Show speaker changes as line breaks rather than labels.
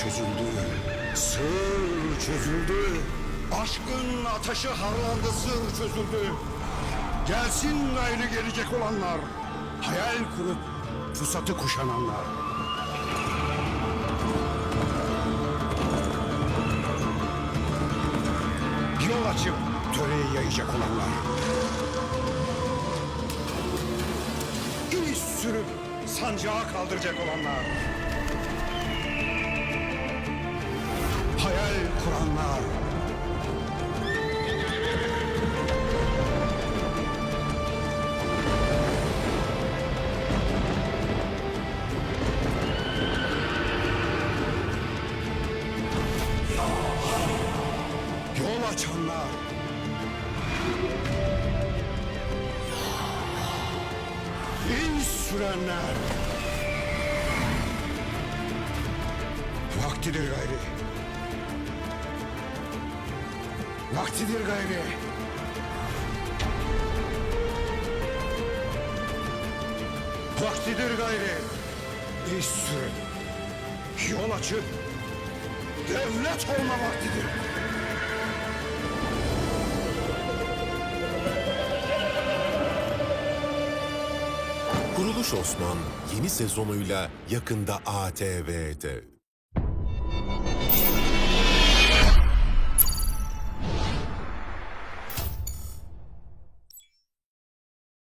çözüldü, sır çözüldü. Aşkın ateşi harlandı, sır çözüldü. Gelsin gayrı gelecek olanlar, hayal kurup fırsatı kuşananlar. Yol açıp töreyi yayacak olanlar. İz sürüp sancağı kaldıracak olanlar. Hayal kuranlar. Yol açanlar. İz sürenler. Vaktidir gayri. Vaktidir gayri. Vaktidir gayri. İz sürün. Yol açıp devlet olma vaktidir.
Kuruluş Osman yeni sezonuyla yakında ATV'de.